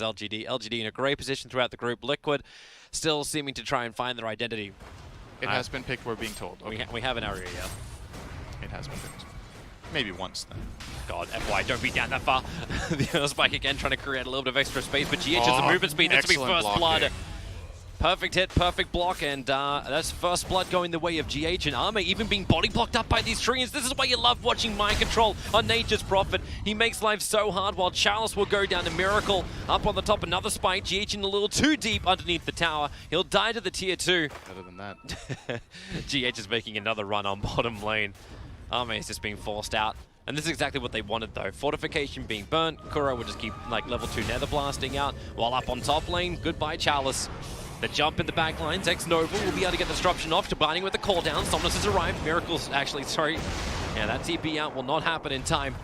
LGD in a great position throughout the group. Liquid still seeming to try and find their identity. It has been picked, we're being told. Okay. We have an area, yeah. It has been picked. Maybe once then. God, FY, don't be down that far. The other spike again, trying to create a little bit of extra space, but GH has the movement speed. That's going to be first blood. Perfect hit, perfect block, and that's first blood going the way of GH and Arme, even being body blocked up by these trees. This is why you love watching Mind Control on Nature's Prophet. He makes life so hard, while Chalice will go down to Miracle. Up on the top, another spike. GH in a little too deep underneath the tower. He'll die to the tier 2. Better than that. GH is making another run on bottom lane. Arme is just being forced out. And this is exactly what they wanted though. Fortification being burnt. Kuro will just keep like level 2 nether blasting out. While up on top lane, goodbye Chalice. The jump in the back lines, X-Nova will be able to get disruption off, combining with the call down. Somnus has arrived, Miracle's actually, sorry. Yeah, that TP out will not happen in time.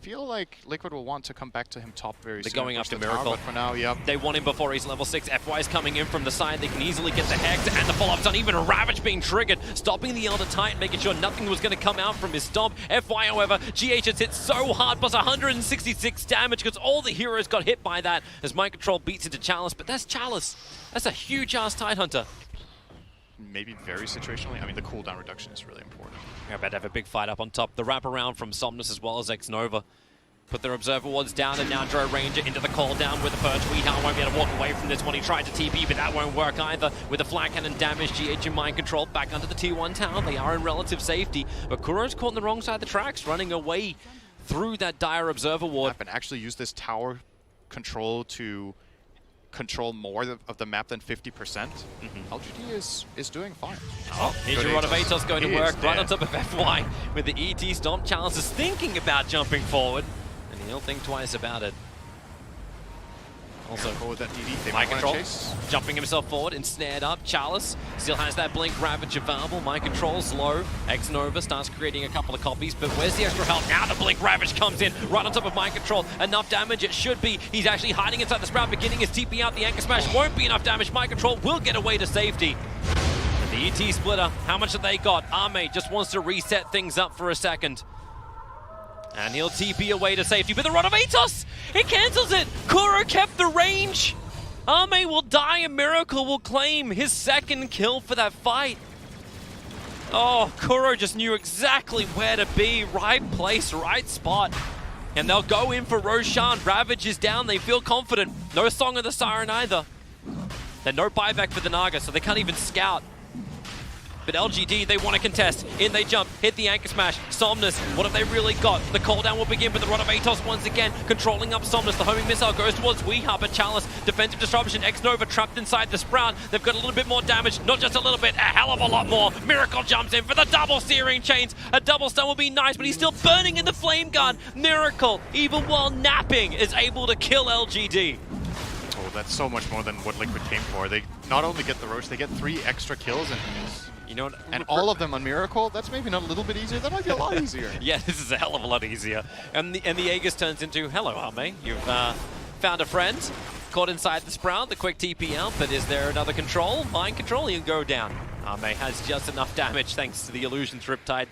I feel like Liquid will want to come back to him top very soon. They're going after Miracle. Tower, but for now, yep. They want him before he's level 6. FY is coming in from the side. They can easily get the Hex and the follow-up's on. Even a Ravage being triggered, stopping the Elder Titan, making sure nothing was going to come out from his stomp. FY, however, GH has hit so hard, plus 166 damage, because all the heroes got hit by that as Mind Control beats into Chalice. But that's Chalice. That's a huge-ass Tidehunter. Maybe very situationally. I mean, the cooldown reduction is really important. We're about to have a big fight up on top. The wraparound from Somnus as well as X-Nova. Put their Observer Wards down, and now Dro Ranger into the call down with the Perch. Weehow won't be able to walk away from this one. He tried to TP, but that won't work either. With the flat cannon damage, GH and Mind Control back under the T1 tower. They are in relative safety, but Kuro's caught on the wrong side of the tracks, running away through that dire Observer Ward. And actually use this tower control to control more of the map than 50%. LGD is doing fine. Oh, here's your Rod of Atos going to work right on top of FY with the ET Stomp. Chalice is thinking about jumping forward, and he'll think twice about it. Also, with that DD, Mind Control jumping himself forward, ensnared up. Chalice still has that Blink Ravage available. Mind Control's low. X-Nova starts creating a couple of copies, but where's the extra help? Now the Blink Ravage comes in right on top of Mind Control. Enough damage, it should be. He's actually hiding inside the Sprout, beginning his TP out. The Anchor Smash won't be enough damage. Mind Control will get away to safety. And the ET Splitter, how much have they got? Arme just wants to reset things up for a second. And he'll TP away to safety, but the Rod of Atos, it cancels it! Kuro kept the range! Arme will die, and Miracle will claim his second kill for that fight. Oh, Kuro just knew exactly where to be. Right place, right spot. And they'll go in for Roshan. Ravage is down, they feel confident. No Song of the Siren either. Then no buyback for the Naga, so they can't even scout. But LGD, they want to contest. In they jump, hit the Anchor Smash. Somnus, what have they really got? The call down will begin, but the Rod of Atos once again controlling up Somnus. The homing missile goes towards Weeha, but Chalice, defensive disruption. X-Nova trapped inside the Sprout. They've got a little bit more damage, not just a little bit, a hell of a lot more. Miracle jumps in for the double searing chains. A double stun will be nice, but he's still burning in the flame gun. Miracle, even while napping, is able to kill LGD. Oh, that's so much more than what Liquid came for. They not only get the Roche, they get 3 extra kills, and you know, and all of them on Miracle. That's maybe not a little bit easier. That might be a lot easier. Yeah, this is a hell of a lot easier. And the Aegis turns into, hello, Arme. You've found a friend. Caught inside the Sprout, the quick TP out, but is there another control? Mind Control, he'll go down. Arme has just enough damage thanks to the Illusion's Riptide.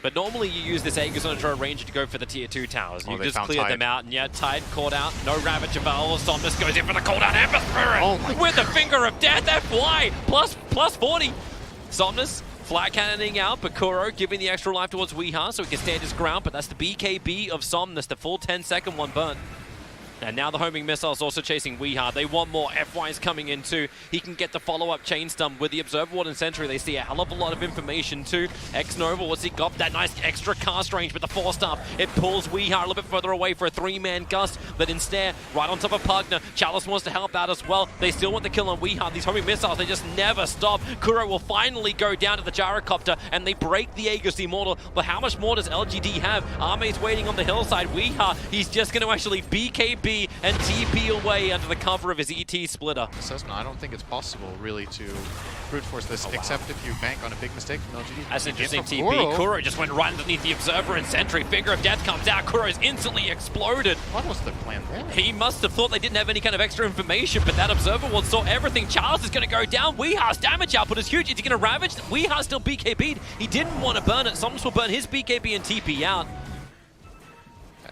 But normally you use this Aegis on a Dro Ranger to go for the tier 2 towers. You just cleared them out, and yeah, Tide caught out. No Ravage available. Somnus goes in for the cooldown. Ember Spirit with the Finger of Death. FY plus 40. Somnus flat cannoning out, but Kuro giving the extra life towards Weeha so he can stand his ground, but that's the BKB of Somnus, the full 10-second one burnt. And now the homing missile's also chasing Weeha. They want more. FY's coming in too. He can get the follow-up chain stun with the Observer Ward and Sentry. They see a hell of a lot of information too. X-Nova, what's he got? That nice extra cast range with the force staff. It pulls Weeha a little bit further away for a 3-man gust, but instead, right on top of Pugner. Chalice wants to help out as well. They still want the kill on Weeha. These homing missiles, they just never stop. Kuro will finally go down to the gyrocopter, and they break the Aegis Immortal. But how much more does LGD have? Arme's waiting on the hillside. Weeha, he's just going to actually BKB and TP away under the cover of his ET Splitter. Cessna, I don't think it's possible really to brute force this, except if you bank on a big mistake from LGD. That's interesting TP. Kuro just went right underneath the Observer and Sentry. Finger of Death comes out. Kuro's instantly exploded. What was the plan there? He must have thought they didn't have any kind of extra information, but that Observer Ward saw everything. Charles is going to go down. Weeha's damage output is huge. Is he going to Ravage? Weeha's still BKB'd. He didn't want to burn it. Somnus will burn his BKB and TP out.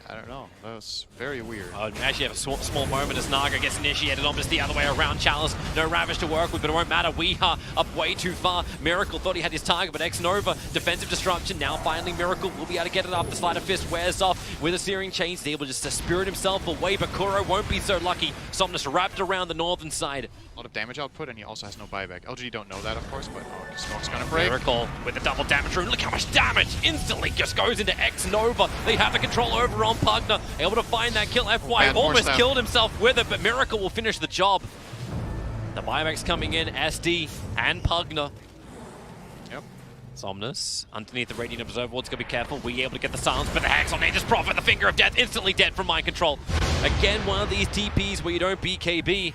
I don't know. That was very weird. Oh, we actually have a small moment as Naga gets initiated on, just the other way around. Chalice, no Ravage to work with, but it won't matter. Weeha up way too far. Miracle thought he had his target, but X-Nova, defensive disruption. Now finally Miracle will be able to get it up. The Sleight of Fist wears off with a Searing Chain. He's able just to spirit himself away, but Kuro won't be so lucky. Somnus wrapped around the northern side. A lot of damage output, and he also has no buyback. LGD don't know that, of course, but Smoke's gonna break. Miracle with the double damage rune. Look how much damage instantly just goes into X-Nova. They have the control over on Pugna. Able to find that kill. FY almost killed himself with it, but Miracle will finish the job. The buyback's coming in, SD and Pugna. Yep. Somnus underneath the Radiant Observer Ward's gonna be careful. We able to get the silence, but the Hex on Nature's Prophet, the Finger of Death, instantly dead from Mind Control. Again, one of these TPs where you don't BKB.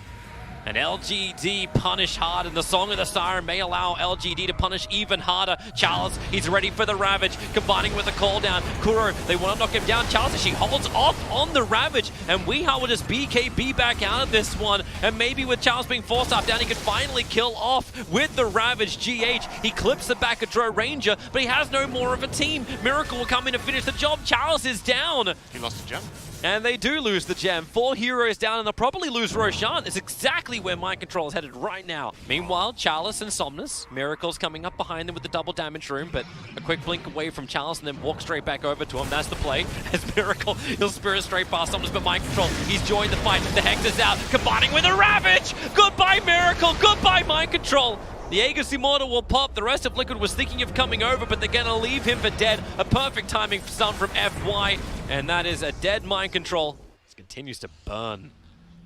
And LGD punish hard, and the Song of the Siren may allow LGD to punish even harder. Chalice, he's ready for the Ravage, combining with the call down. Kuro, they want to knock him down. Chalice actually holds off on the Ravage, and Weeha will just BKB back out of this one. And maybe with Chalice being forced up down, he could finally kill off with the Ravage. GH, he clips the back of Dro Ranger, but he has no more of a team. Miracle will come in and finish the job. Chalice is down. He lost a gem. And they do lose the gem. 4 heroes down, and they'll probably lose Roshan. It's exactly where Mind Control is headed right now. Meanwhile, Chalice and Somnus. Miracle's coming up behind them with the double damage room, but a quick blink away from Chalice and then walk straight back over to him. That's the play. As Miracle, he'll spirit straight past Somnus, but Mind Control, he's joined the fight. The Hex is out, combining with a Ravage! Goodbye, Miracle! Goodbye, Mind Control! The Aegis Immortal will pop. The rest of Liquid was thinking of coming over, but they're going to leave him for dead. A perfect timing stun from FY, and that is a dead Mind Control. This continues to burn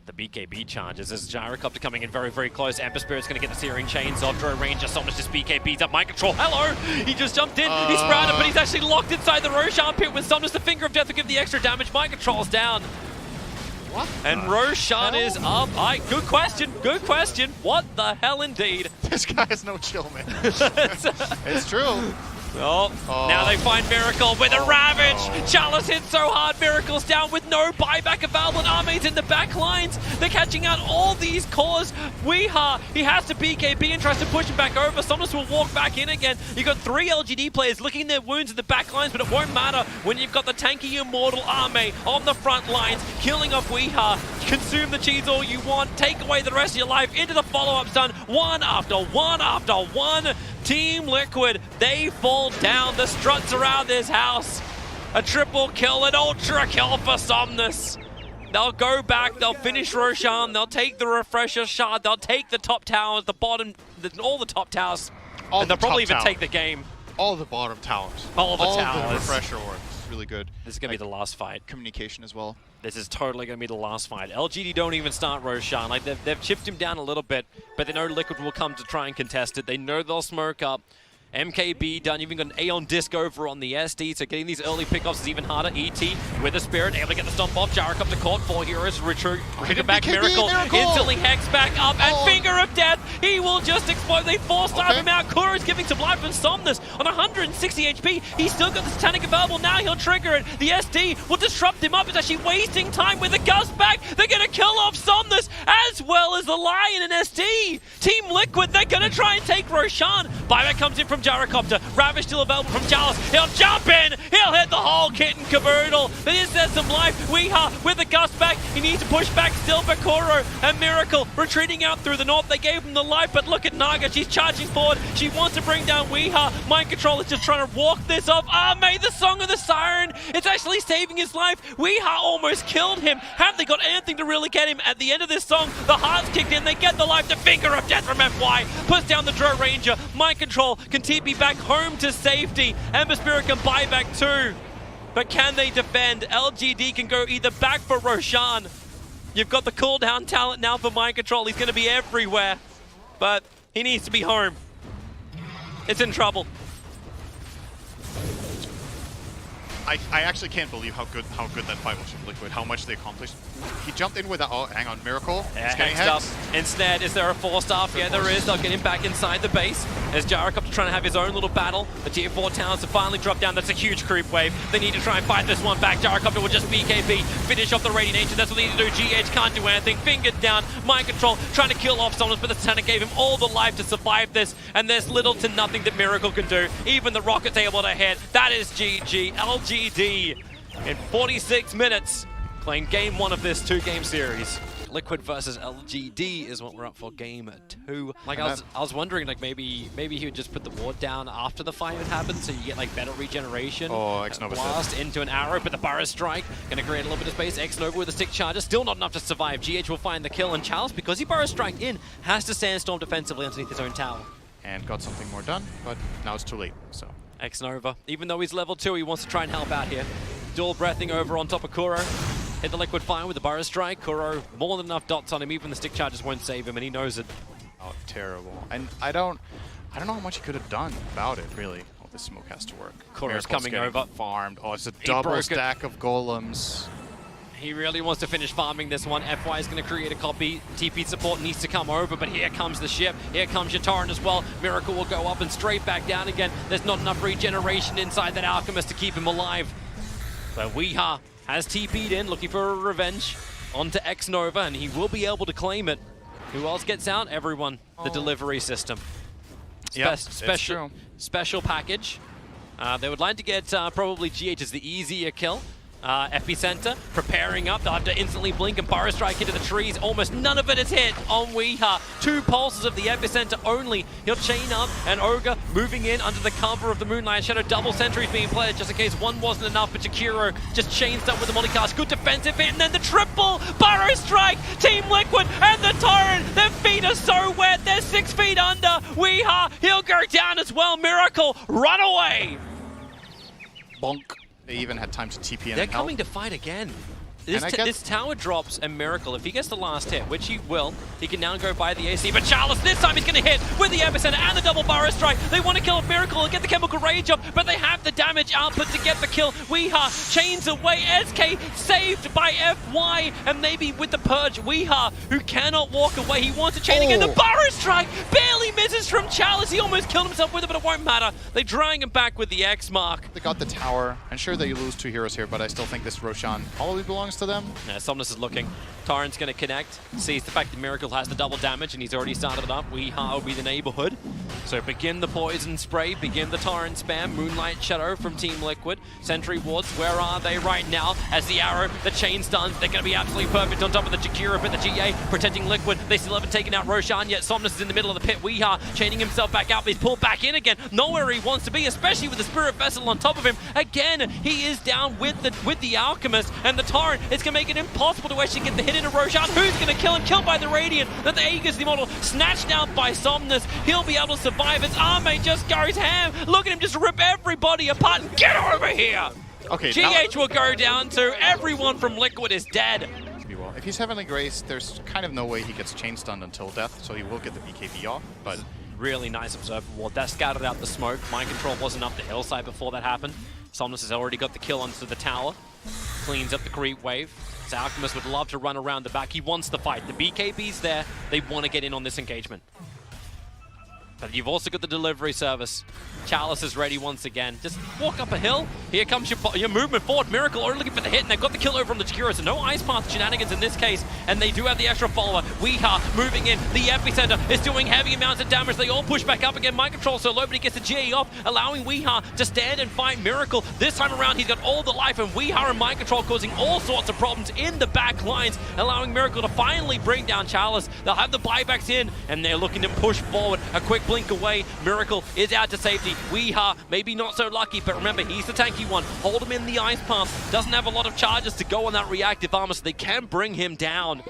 the BKB charges as Gyrocopter coming in very, very close. Ember Spirit's going to get the Searing Chains off. Dro Ranger, Somnus just BKBs up. Mind Control, hello! He just jumped in, he sprouted, but he's actually locked inside the Roshan pit with Somnus. The Finger of Death will give the extra damage. Mind Control's down. What? And Roshan is up. Good question. Good question. What the hell indeed? This guy has no chill, man. It's true. Oh, now they find Miracle with a Ravage. No. Chalice hit so hard. Miracle's down with no buyback available. And Armade's in the back lines. They're catching out all these cores. Weeha, he has to BKB and tries to push him back over. Somnus will walk back in again. You've got 3 LGD players licking their wounds in the back lines, but it won't matter when you've got the tanky Immortal Arme on the front lines, killing off Weeha. Consume the cheese all you want. Take away the rest of your life into the follow-up stun. One after one after one. Team Liquid, they fall down. The struts around this house. A triple kill, an ultra kill for Somnus. They'll go back, they'll finish Roshan, they'll take the Refresher Shard, they'll take the top towers, the bottom, all the top towers, and they'll probably even take the game. All the bottom towers. All the towers. The Refresher Orb. It's really good. This is going to be the last fight. Communication as well. This is totally going to be the last fight. LGD don't even start Roshan. Like they've chipped him down a little bit, but they know Liquid will come to try and contest it. They know they'll smoke up. MKB done, even got an Aeon Disc over on the SD, so getting these early pickoffs is even harder. ET with the Spirit, able to get the stomp off. Gyrocopter caught, 4 heroes, retreat back, Miracle, instantly Hex back up, and Finger of Death, he will just explode. They force-starve him out. Kuro's giving some life and Somnus on 160 HP. He's still got the Satanic available, now he'll trigger it. The SD will disrupt him up, it's actually wasting time with the Gust back. They're gonna kill off Somnus, as well as the Lion and SD. Team Liquid, they're gonna try and take Roshan. Buyback comes in from Gyrocopter. Ravage still available from Chalice. He'll jump in. He'll hit the whole kit and caboodle. But is there some life? Weeha with the Gust back. He needs to push back still for Kuro. And Miracle retreating out through the north. They gave him the life, but look at Naga. She's charging forward. She wants to bring down Weeha. Mind Control is just trying to walk this off. May the Song of the Siren. It's actually saving his life. Weeha almost killed him. Have they got anything to really get him? At the end of this song, the heart's kicked in. They get the life. The Finger of Death from FY. Puts down the Dro Ranger. Mind Control can TP back home to safety. Ember Spirit can buy back too. But can they defend? LGD can go either back for Roshan. You've got the cooldown talent now for Mind Control. He's going to be everywhere. But he needs to be home. It's in trouble. I actually can't believe how good that fight was from Liquid, how much they accomplished. He jumped in with that, oh, hang on, Miracle. Yeah, hexed up. Instead, is there a 4-star? Yeah, there is. They'll get him back inside the base. As Gyrocopter trying to have his own little battle. The tier 4 towers have finally dropped down. That's a huge creep wave. They need to try and fight this one back. Gyrocopter will just BKB, finish off the Radiant Ancient. That's what they need to do. GH can't do anything. Fingered down. Mind Control trying to kill off Somnus, but the Satanic gave him all the life to survive this. And there's little to nothing that Miracle can do. Even the rocket's able to hit. That is GG. LGD. in 46 minutes, playing game 1 of this 2-game series. Liquid versus LGD is what we're up for, game 2. Like I was wondering, like maybe he would just put the ward down after the fight had happened, so you get like better regeneration. Oh, X-Nova blast into an arrow, but the Burrow Strike gonna create a little bit of space. X-Nova with a stick charger, still not enough to survive. GH will find the kill, and Chalice, because he Burrow Strike in, has to sandstorm defensively underneath his own tower. And got something more done, but now it's too late. So X-Nova, even though he's level 2, he wants to try and help out here. Dual breathing over on top of Kuro. Hit the Liquid Fire with the Burrow Strike. Kuro, more than enough dots on him. Even the stick charges won't save him, and he knows it. Oh, terrible. And I don't know how much he could have done about it, really. Oh, this smoke has to work. Kuro's coming over. Farmed. Oh, it's a double stack of golems. He really wants to finish farming this one. FY is going to create a copy. TP support needs to come over, but here comes the ship. Here comes your Torrent as well. Miracle will go up and straight back down again. There's not enough regeneration inside that Alchemist to keep him alive. But Weeha has TP'd in, looking for a revenge onto X-Nova, and he will be able to claim it. Who else gets out? Everyone. The delivery system. Special package. They would like to get probably GH as the easier kill. Epicenter preparing up. They'll have to instantly blink and Burrow Strike into the trees. Almost none of it is hit on Weeha. 2 pulses of the Epicenter only. He'll chain up, and Ogre moving in under the cover of the Moonlight Shadow. Double sentries being played just in case one wasn't enough, but Jakiro just chains up with the multicast. Good defensive hit, and then the triple Burrow Strike. Team Liquid and the Torrent. Their feet are so wet. They're 6 feet under. Weeha, he'll go down as well. Miracle, run away. Bonk. They even had time to TP in. They're coming to fight again. This tower drops, and Miracle, if he gets the last hit, which he will, he can now go by the AC. But Chalice, this time he's going to hit with the Epicenter and the double Burrow Strike. They want to kill Miracle and get the Chemical Rage up, but they have the damage output to get the kill. Weeha chains away. SK saved by FY, and maybe with the Purge, Weeha, who cannot walk away. He wants to chain again. The Burrow Strike barely misses from Chalice. He almost killed himself with it, but it won't matter. They're drawing him back with the X mark. They got the tower. I'm sure that you lose 2 heroes here, but I still think this Roshan probably belongs to them. Yeah, Somnus is looking. Torrent's going to connect. Sees the fact that Miracle has the double damage, and he's already started it up. Weeha will be the neighborhood. So begin the poison spray, begin the Torrent spam. Moonlight Shadow from Team Liquid. Sentry wards, where are they right now? As the arrow, the chain stuns, they're going to be absolutely perfect on top of the Jakiro, but the GA protecting Liquid. They still haven't taken out Roshan yet. Somnus is in the middle of the pit. Weeha chaining himself back out, but he's pulled back in again. Not where he wants to be, especially with the Spirit Vessel on top of him. Again, he is down with the Alchemist, and the Torrent is going to make it impossible to actually get the hit into Roshan. Who's going to kill him? Killed by the Radiant. Then the Aegis, the Immortal, snatched out by Somnus. He'll be able to survive as Arme just goes ham. Look at him just rip everybody apart and get over here. Okay, GH will go down to everyone from Liquid is dead. Well, if he's Heavenly Grace, there's kind of no way he gets chain stunned until death, so he will get the BKB off, but really nice observer ward. That scouted out the smoke. Mind control wasn't up the hillside before that happened. Somnus has already got the kill onto the tower. Cleans up the creep wave. So Alchemist would love to run around the back. He wants the fight. The BKB's there. They want to get in on this engagement. But you've also got the delivery service. Chalice is ready once again. Just walk up a hill. Here comes your movement forward. Miracle already looking for the hit, and they've got the kill over on the Jakiro, so no Ice Path shenanigans in this case. And they do have the extra follower. Weeha moving in. The Epicenter is doing heavy amounts of damage. They all push back up again. Mind control so low, but he gets the GA off, allowing Weeha to stand and fight Miracle. This time around, he's got all the life, and Weeha and Mind control causing all sorts of problems in the back lines, allowing Miracle to finally bring down Chalice. They'll have the buybacks in, and they're looking to push forward. A quick blink away. Miracle is out to safety. Weeha, maybe not so lucky, but remember, he's the tanky one. Hold him in the Ice Path. Doesn't have a lot of charges to go on that reactive armor, so they can bring him down.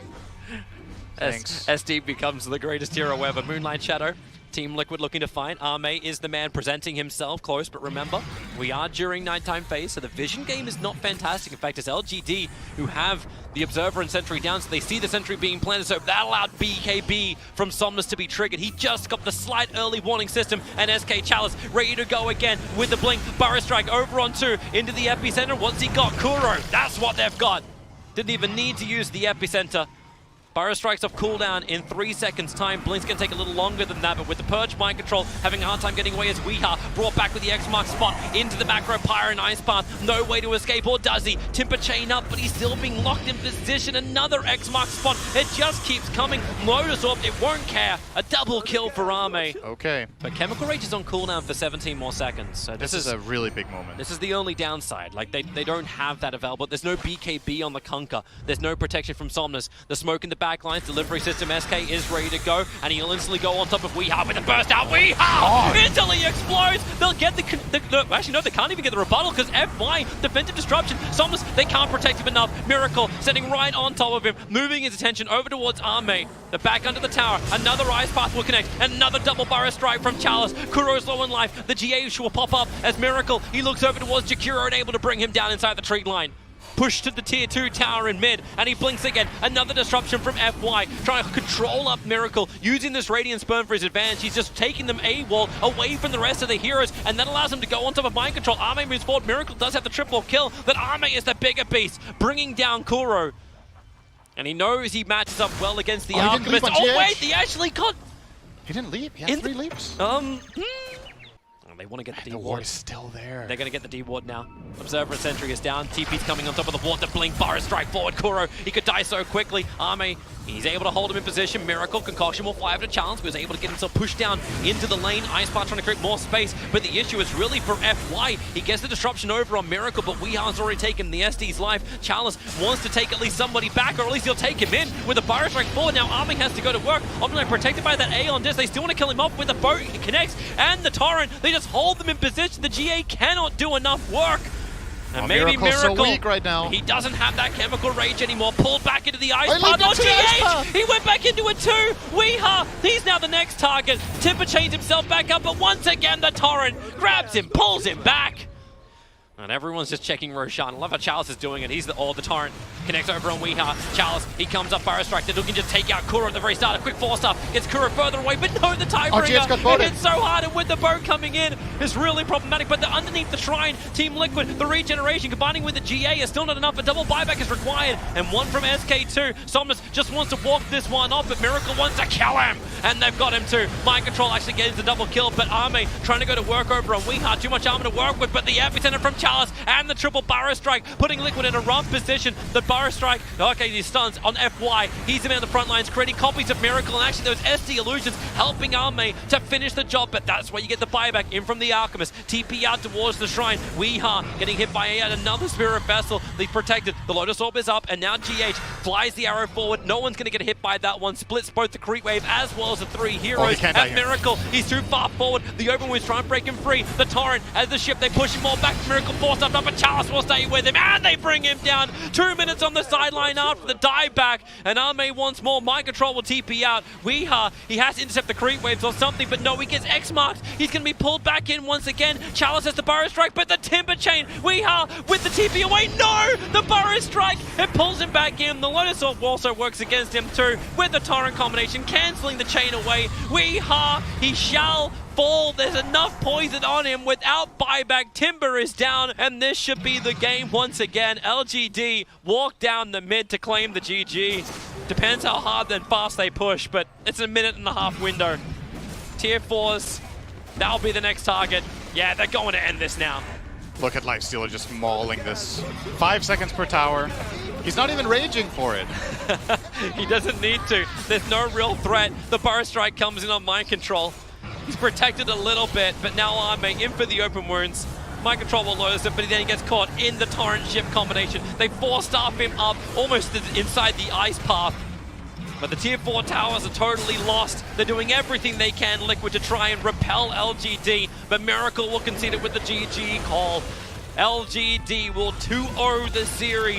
Thanks. SD becomes the greatest hero ever. Moonlight Shadow. Team Liquid looking to fight. Arme is the man presenting himself close, but remember, we are during nighttime phase, so the vision game is not fantastic. In fact, it's LGD who have the Observer and Sentry down, so they see the Sentry being planted, so that allowed BKB from Somnus to be triggered. He just got the slight early warning system, and SK Chalice ready to go again with the blink. Burrow Strike over on 2 into the Epicenter. What's he got? Kuro, that's what they've got. Didn't even need to use the Epicenter. Burrow strikes off cooldown in 3 seconds time. Blink's gonna take a little longer than that, but with the Purge mind control having a hard time getting away as Weeha brought back with the X-Mark spot into the macro Pyro and Ice Path. No way to escape, or does he? Timber chain up, but he's still being locked in position. Another X-Mark spot. It just keeps coming. Lotus Orb, it won't care. A double kill for Ame. Okay. But Chemical Rage is on cooldown for 17 more seconds. So this is a really big moment. This is the only downside. Like, they don't have that available. There's no BKB on the Kunkka. There's no protection from Somnus. The smoke in the back lines, delivery system SK is ready to go, and he'll instantly go on top of Weeha with a burst out. Weeha instantly explodes. They'll get actually, no, they can't even get the rebuttal because FY, defensive disruption. Somnus, they can't protect him enough. Miracle sitting right on top of him, moving his attention over towards Ame. The back under the tower. Another Ice Path will connect. Another double Burrow strike from Chalice. Kuro's low in life. The GA will pop up as Miracle. He looks over towards Jakiro and able to bring him down inside the tree line. Push to the tier 2 tower in mid, and he blinks again. Another disruption from FY, trying to control up Miracle, using this Radiant Sperm for his advantage. He's just taking them AWOL away from the rest of the heroes, and that allows him to go on top of mind control. Ame moves forward. Miracle does have the triple kill, but Ame is the bigger beast, bringing down Kuro. And he knows he matches up well against the Alchemist. Oh wait, he actually got... He didn't leap, he had 3 leaps. They want to get the D The ward. ward is still there. They're going to get the D ward now. Observer Sentry is down. TP's coming on top of the ward. The blink bar is strike forward. Kuro, he could die so quickly. Ame, he's able to hold him in position. Miracle, Concoction will fly over to challenge. He was able to get himself pushed down into the lane. Ice Path trying to create more space. But the issue is really for FY. He gets the disruption over on Miracle, but Weeha's already taken the SD's life. Chalice wants to take at least somebody back, or at least he'll take him in with a Fire Strike forward. Now Ame has to go to work. Omni protected by that A on disc. They still want to kill him off with the boat. He connects, and the Torrent. They just hold them in position. The GA cannot do enough work. And maybe Miracle, so weak right now. He doesn't have that Chemical Rage anymore. Pulled back into the Ice Path. Oh, GH! He went back into a 2. Weeha, he's now the next target. Timber chains himself back up, but once again the Torrent grabs him, pulls him back. And everyone's just checking Roshan. I love how Chalice is doing it. He's the Torrent connects over on Weeha. Chalice, he comes up, Fire Strike. They're looking to take out Kuro at the very start. A quick 4-star gets Kuro further away, but no, the Tidebringer. It hits so hard, and with the boat coming in, it's really problematic. But they're underneath the shrine. Team Liquid, the regeneration combining with the GA is still not enough. A double buyback is required, and one from SK2. Somnus just wants to walk this one off, but Miracle wants to kill him, and they've got him too. Mind Control actually gets the double kill, but Ame trying to go to work over on Weeha. Too much armor to work with, but the epicenter from Chalice and the triple Burrow Strike, putting Liquid in a rough position. The Burrow Strike, okay, he stuns on FY. He's in the front lines, creating copies of Miracle, and actually those SD illusions helping Ame to finish the job, but that's where you get the buyback in from the Alchemist. TP out towards the shrine. Weeha getting hit by yet another Spirit Vessel. They protected. The Lotus Orb is up, and now GH flies the arrow forward. No one's going to get hit by that one. Splits both the Creep Wave as well as the 3 heroes. And Miracle, he's too far forward. The Open Wind's trying to break him free. The Torrent, as the ship, they push him more back. Miracle forced up, but Chalice will stay with him, and they bring him down. 2 minutes on the sideline after the dive back, and Ame once more. Mind Control will TP out. Weeha, he has to intercept the creep waves or something, but no, he gets X-marked. He's going to be pulled back in once again. Chalice has the Burrow Strike, but the Timber Chain. Weeha with the TP away. No! The Burrow Strike, it pulls him back in. The Lotus Orb also works against him too, with the Torrent combination, cancelling the chain away. Weeha, he shall fall. There's enough poison on him without buyback. Timber is down, and this should be the game once again. LGD walk down the mid to claim the GG. Depends how hard and fast they push, but it's a 1.5-minute window. Tier 4s, that'll be the next target. Yeah, they're going to end this now. Look at Lifestealer just mauling this. 5 seconds per tower. He's not even raging for it. He doesn't need to. There's no real threat. The Burrow Strike comes in on Mind Control. He's protected a little bit, but now Ame in for the open wounds. Mind Control will lose it, but then he gets caught in the Torrent ship combination. They 4-star him up almost inside the Ice Path. But the tier 4 towers are totally lost. They're doing everything they can, Liquid, to try and repel LGD, but Miracle will concede it with the GG call. LGD will 2-0 the series.